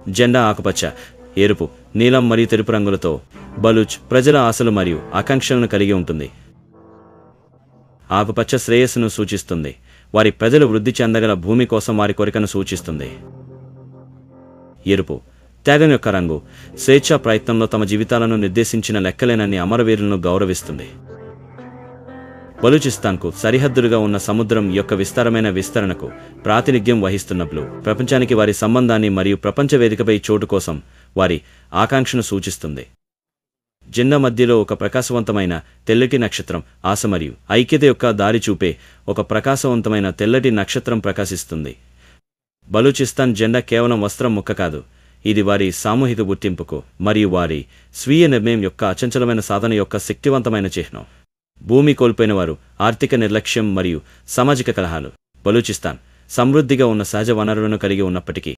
జెండా ఆకుపచ్చ, ఎరుపు, నీలం మరియు తెలుపు రంగులతో బలూచ్ ప్రజల ఆశలు మరియు ఆకాంక్షలను కలిగి ఉంటుంది. ఆకుపచ్చ శ్రేయస్సును సూచిస్తుంది. వారి ప్రజలు వృద్ధి చెందగల భూమి కోసం వారి కోరికను సూచిస్తుంది. ఎరుపు త్యాగం యొక్క రంగు. స్వేచ్ఛా ప్రయత్నంలో తమ జీవితాలను నిర్దేశించిన లెక్కలేనన్ని అమరవీరులను గౌరవిస్తుంది. బలూచిస్తాన్కు సరిహద్దులుగా ఉన్న సముద్రం యొక్క విస్తారమైన విస్తరణకు ప్రాతినిధ్యం వహిస్తున్నట్లు ప్రపంచానికి వారి సంబంధాన్ని మరియు ప్రపంచ వేదికపై చోటు కోసం వారి ఆకాంక్షను సూచిస్తుంది. జెండా మధ్యలో ఒక ప్రకాశవంతమైన తెల్లటి నక్షత్రం ఆశ మరియు ఐక్యత యొక్క దారి చూపే ఒక ప్రకాశవంతమైన తెల్లటి నక్షత్రం ప్రకాశిస్తుంది. బలూచిస్తాన్ జెండా కేవలం వస్త్రం ముక్క కాదు, ఇది వారి సామూహిక గుర్తింపుకు మరియు వారి స్వీయ నిర్ణయం యొక్క అచంచలమైన సాధన యొక్క శక్తివంతమైన చిహ్నం. భూమి కోల్పోయిన వారు, ఆర్థిక నిర్లక్ష్యం మరియు సామాజిక కలహాలు. బలూచిస్తాన్ సమృద్ధిగా ఉన్న సహజ వనరులను కలిగి ఉన్నప్పటికీ